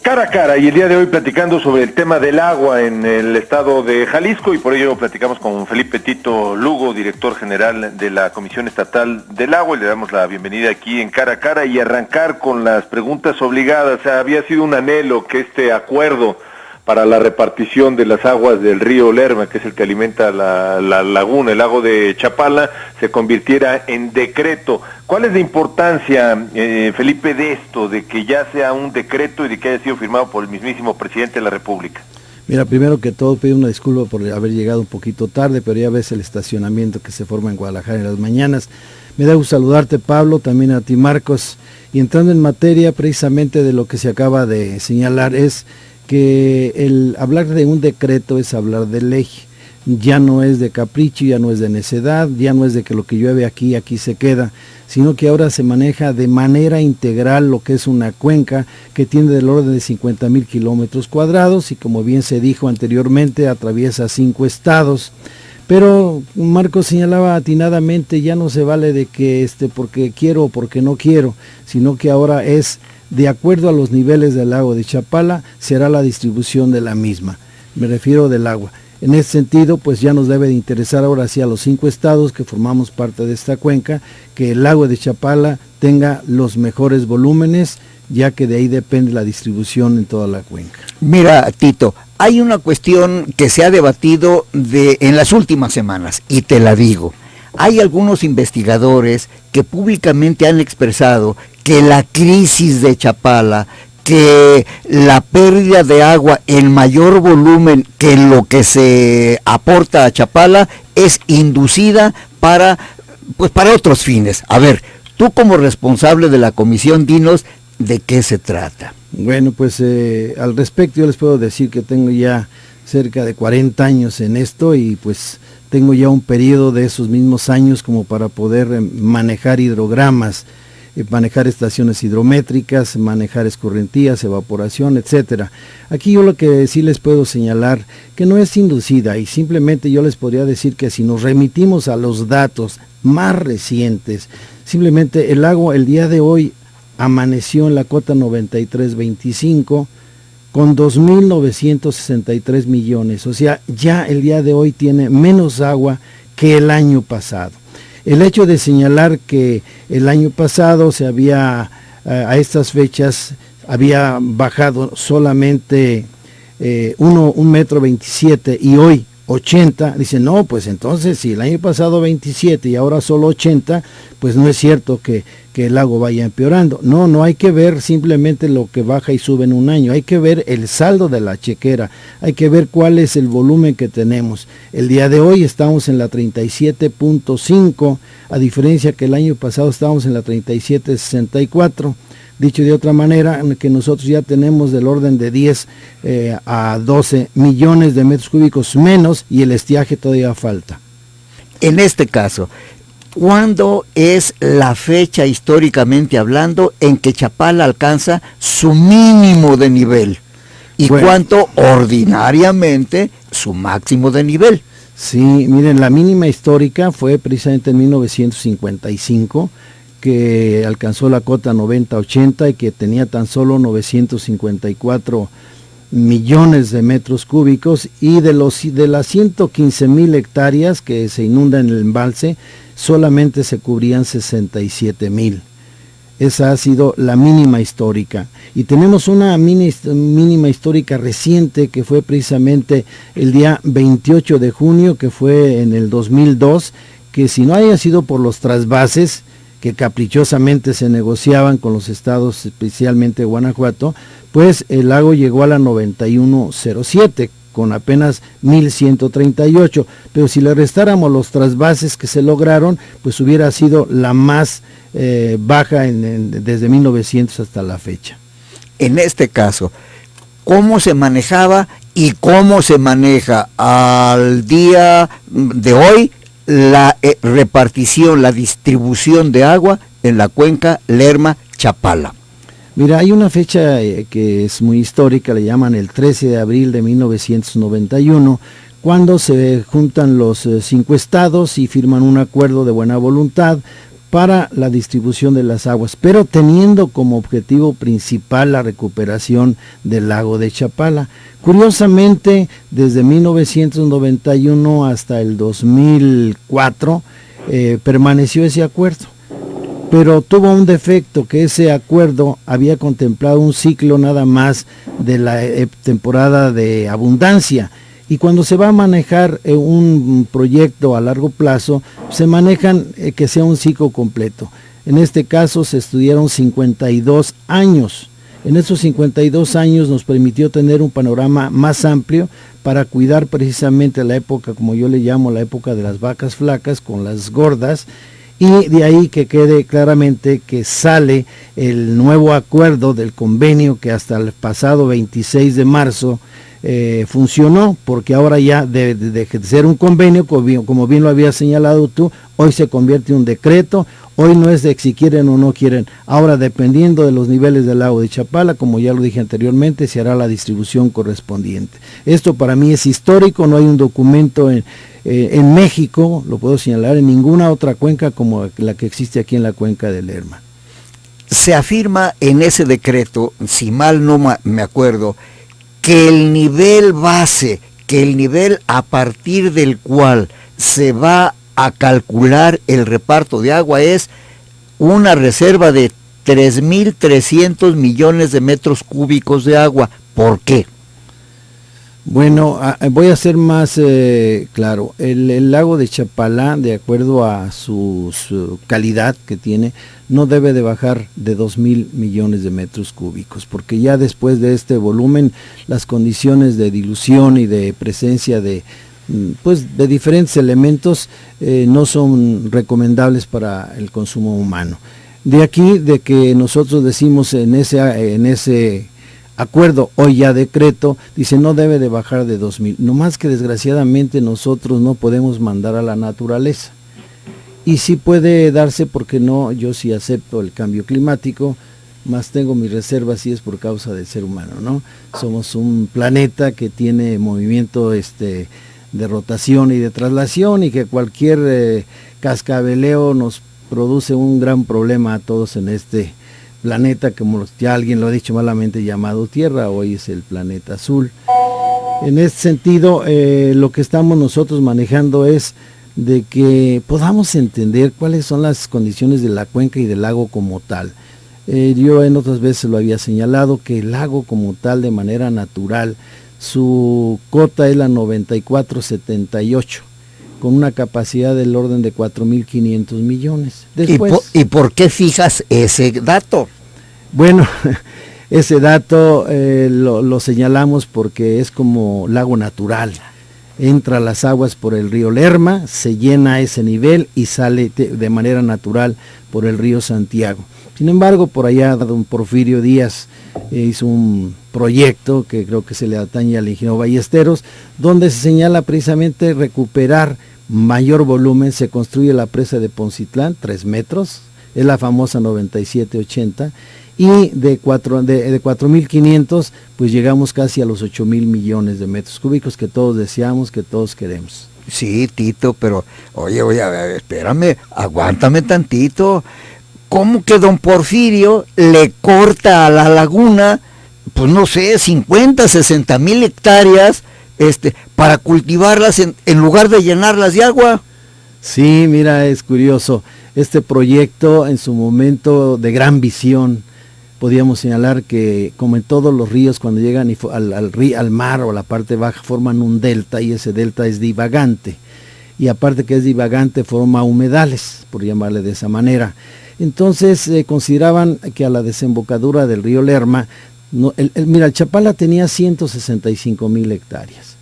Cara a cara, y el día de hoy platicando sobre el tema del agua en el estado de Jalisco, y por ello platicamos con Felipe Tito Lugo, director general de la Comisión Estatal del Agua, y le damos la bienvenida aquí en Cara a Cara y arrancar con las preguntas obligadas. O sea, había sido un anhelo que este acuerdo para la repartición de las aguas del río Lerma, que es el que alimenta la laguna, el lago de Chapala, se convirtiera en decreto. ¿Cuál es la importancia, Felipe, de esto, de que ya sea un decreto y de que haya sido firmado por el mismísimo presidente de la República? Mira, primero que todo pido una disculpa por haber llegado un poquito tarde, pero ya ves el estacionamiento que se forma en Guadalajara en las mañanas. Me da gusto saludarte, Pablo, también a ti, Marcos. Y entrando en materia precisamente de lo que se acaba de señalar, es que el hablar de un decreto es hablar de ley. Ya no es de capricho, ya no es de necedad, ya no es de que lo que llueve aquí se queda, sino que ahora se maneja de manera integral lo que es una cuenca que tiene del orden de 50,000 kilómetros cuadrados y, como bien se dijo anteriormente, atraviesa 5 estados. Pero Marcos señalaba atinadamente, ya no se vale de que porque quiero o porque no quiero, sino que ahora es de acuerdo a los niveles del lago de Chapala, será la distribución de la misma. Me refiero del agua. En ese sentido, pues ya nos debe de interesar ahora sí a los 5 estados que formamos parte de esta cuenca, que el lago de Chapala tenga los mejores volúmenes, ya que de ahí depende la distribución en toda la cuenca. Mira, Tito, hay una cuestión que se ha debatido en las últimas semanas, y te la digo. Hay algunos investigadores que públicamente han expresado que la crisis de Chapala, que la pérdida de agua en mayor volumen que lo que se aporta a Chapala es inducida para otros fines. A ver, tú como responsable de la comisión, dinos de qué se trata. Bueno, pues al respecto yo les puedo decir que tengo ya cerca de 40 años en esto y pues tengo ya un periodo de esos mismos años como para poder manejar hidrogramas, manejar estaciones hidrométricas, manejar escorrentías, evaporación, etcétera. Aquí yo lo que sí les puedo señalar que no es inducida y simplemente yo les podría decir que si nos remitimos a los datos más recientes, simplemente el agua el día de hoy amaneció en la cota 93.25 con 2.963 millones, o sea, ya el día de hoy tiene menos agua que el año pasado. El hecho de señalar que el año pasado se había, a estas fechas, había bajado solamente 1,27 m y hoy 80, dicen, no, pues entonces si el año pasado 27 y ahora solo 80, pues no es cierto que el lago vaya empeorando. No hay que ver simplemente lo que baja y sube en un año, hay que ver el saldo de la chequera, hay que ver cuál es el volumen que tenemos. El día de hoy estamos en la 37.5, a diferencia que el año pasado estábamos en la 37.64. Dicho de otra manera, que nosotros ya tenemos del orden de 10 a 12 millones de metros cúbicos menos y el estiaje todavía falta. En este caso, ¿cuándo es la fecha históricamente hablando en que Chapala alcanza su mínimo de nivel? ¿Y cuánto ordinariamente su máximo de nivel? Sí, miren, la mínima histórica fue precisamente en 1955, que alcanzó la cota 90-80 y que tenía tan solo 954 millones de metros cúbicos, y de las 115,000 hectáreas que se inundan en el embalse, solamente se cubrían 67,000. Esa ha sido la mínima histórica. Y tenemos una mínima histórica reciente que fue precisamente el día 28 de junio, que fue en el 2002, que si no haya sido por los trasvases que caprichosamente se negociaban con los estados, especialmente Guanajuato, pues el lago llegó a la 9107 con apenas 1,138, pero si le restáramos los trasvases que se lograron, pues hubiera sido la más baja desde 1900 hasta la fecha. En este caso, ¿cómo se manejaba y cómo se maneja al día de hoy la repartición, la distribución de agua en la cuenca Lerma-Chapala? Mira, hay una fecha que es muy histórica, le llaman el 13 de abril de 1991, cuando se juntan los 5 estados y firman un acuerdo de buena voluntad para la distribución de las aguas, pero teniendo como objetivo principal la recuperación del lago de Chapala. Curiosamente, desde 1991 hasta el 2004 permaneció ese acuerdo, pero tuvo un defecto, que ese acuerdo había contemplado un ciclo nada más de la temporada de abundancia, y cuando se va a manejar un proyecto a largo plazo, se manejan que sea un ciclo completo. En este caso se estudiaron 52 años. En esos 52 años nos permitió tener un panorama más amplio para cuidar precisamente la época, como yo le llamo, la época de las vacas flacas con las gordas, y de ahí que quede claramente que sale el nuevo acuerdo del convenio que hasta el pasado 26 de marzo funcionó, porque ahora ya de ser un convenio, como bien lo había señalado tú, hoy se convierte en un decreto. Hoy no es de si quieren o no quieren, ahora dependiendo de los niveles del lago de Chapala, como ya lo dije anteriormente, se hará la distribución correspondiente. Esto para mí es histórico, no hay un documento en México, lo puedo señalar, en ninguna otra cuenca como la que existe aquí en la cuenca del Lerma. Se afirma en ese decreto, si mal no me acuerdo, que el nivel base, que el nivel a partir del cual se va a calcular el reparto de agua es una reserva de 3.300 millones de metros cúbicos de agua. ¿Por qué? Bueno, voy a ser más claro. El lago de Chapala, de acuerdo a su calidad que tiene, no debe de bajar de 2.000 millones de metros cúbicos, porque ya después de este volumen, las condiciones de dilución y de presencia de diferentes elementos no son recomendables para el consumo humano. De aquí de que nosotros decimos en ese acuerdo, hoy ya decreto, dice no debe de bajar de 2.000, no más que desgraciadamente nosotros no podemos mandar a la naturaleza, y sí puede darse porque no, yo sí acepto el cambio climático, más tengo mis reservas y es por causa del ser humano, ¿no? Somos un planeta que tiene movimiento de rotación y de traslación, y que cualquier cascabeleo nos produce un gran problema a todos en este planeta, como ya alguien lo ha dicho malamente, llamado Tierra. Hoy es el planeta azul. En este sentido, lo que estamos nosotros manejando es de que podamos entender cuáles son las condiciones de la cuenca y del lago como tal. Yo en otras veces lo había señalado, que el lago como tal, de manera natural, su cota es la 9478, con una capacidad del orden de 4.500 millones. Después, ¿Y por qué fijas ese dato? Bueno, ese dato lo señalamos porque es como lago natural. Entra las aguas por el río Lerma, se llena a ese nivel y sale de manera natural por el río Santiago. Sin embargo, por allá don Porfirio Díaz hizo un proyecto que creo que se le atañe al ingeniero Ballesteros, donde se señala precisamente recuperar mayor volumen. Se construye la presa de Poncitlán, 3 metros, es la famosa 9780, y de 4.500 pues llegamos casi a los 8.000 millones de metros cúbicos que todos deseamos, que todos queremos. Sí, Tito, pero oye, a ver, espérame, aguántame tantito. ¿Cómo que don Porfirio le corta a la laguna, pues no sé, 50, 60 mil hectáreas para cultivarlas en lugar de llenarlas de agua? Sí, mira, es curioso. Este proyecto en su momento de gran visión, podíamos señalar que como en todos los ríos, cuando llegan al mar o la parte baja, forman un delta, y ese delta es divagante. Y aparte que es divagante, forma humedales, por llamarle de esa manera. Entonces consideraban que a la desembocadura del río Lerma, mira, el Chapala tenía 165.000 hectáreas,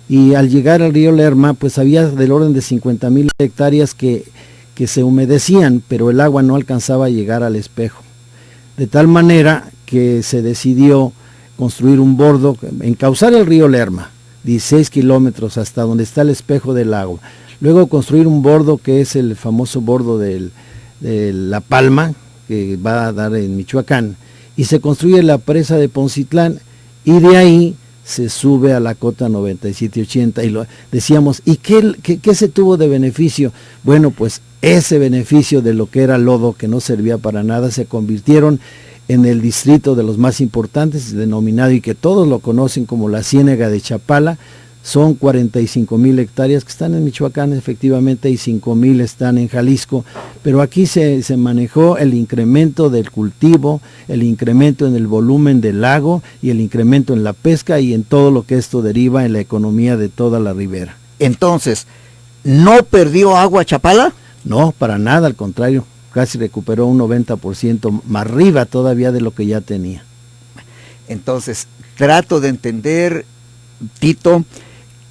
y al llegar al río Lerma pues había del orden de 50.000 hectáreas que se humedecían, pero el agua no alcanzaba a llegar al espejo, de tal manera que se decidió construir un bordo, encauzar el río Lerma 16 kilómetros hasta donde está el espejo del agua, luego construir un bordo que es el famoso bordo de La Palma, que va a dar en Michoacán, y se construye la presa de Poncitlán, y de ahí se sube a la cota 97.80 y decíamos, ¿y qué se tuvo de beneficio? Bueno, pues ese beneficio de lo que era lodo, que no servía para nada, se convirtieron en el distrito de los más importantes, denominado y que todos lo conocen como la Ciénega de Chapala. Son 45,000 hectáreas que están en Michoacán efectivamente y 5,000 están en Jalisco, pero aquí se manejó el incremento del cultivo, el incremento en el volumen del lago y el incremento en la pesca y en todo lo que esto deriva en la economía de toda la ribera. Entonces, ¿no perdió agua Chapala? No, para nada, al contrario, casi recuperó un 90% más arriba todavía de lo que ya tenía. Entonces, trato de entender, Tito,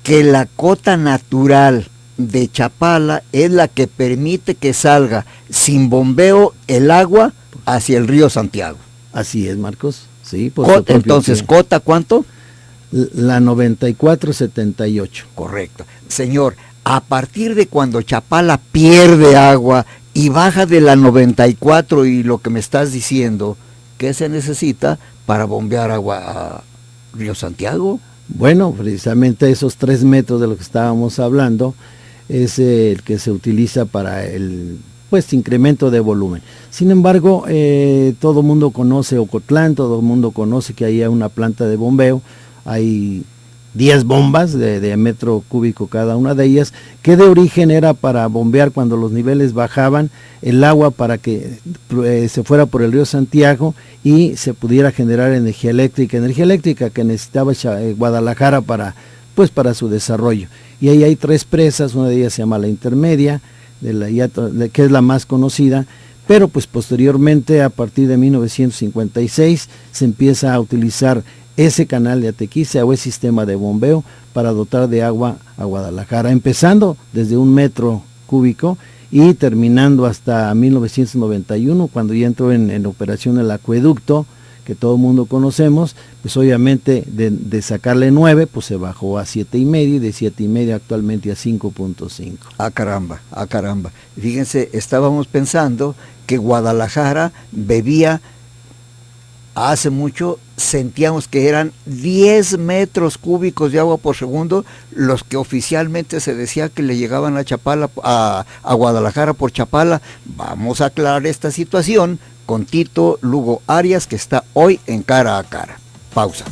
que la cota natural de Chapala es la que permite que salga sin bombeo el agua hacia el río Santiago. Así es, Marcos. Sí, entonces, ¿cota cuánto? La 94.78. Correcto. Señor, a partir de cuando Chapala pierde agua y baja de la 94 y lo que me estás diciendo, ¿qué se necesita para bombear agua a río Santiago? Bueno, precisamente esos 3 metros de lo que estábamos hablando es el que se utiliza para el incremento de volumen. Sin embargo, todo el mundo conoce Ocotlán, todo el mundo conoce que ahí hay una planta de bombeo, hay 10 bombas de metro cúbico cada una de ellas, que de origen era para bombear cuando los niveles bajaban el agua para que se fuera por el río Santiago y se pudiera generar energía eléctrica que necesitaba Guadalajara para su desarrollo. Y ahí hay 3 presas, una de ellas se llama la intermedia, que es la más conocida, pero posteriormente, a partir de 1956, se empieza a utilizar ese canal de Atequisa o ese sistema de bombeo para dotar de agua a Guadalajara, empezando desde 1 metro cúbico y terminando hasta 1991, cuando ya entró en operación el acueducto, que todo el mundo conocemos, obviamente de sacarle 9, se bajó a 7,5 y de 7,5 actualmente a 5.5. Ah, caramba. Fíjense, estábamos pensando que Guadalajara bebía, hace mucho sentíamos que eran 10 metros cúbicos de agua por segundo los que oficialmente se decía que le llegaban a Chapala, a Guadalajara por Chapala. Vamos a aclarar esta situación con Tito Lugo Arias, que está hoy en Cara a Cara. Pausa.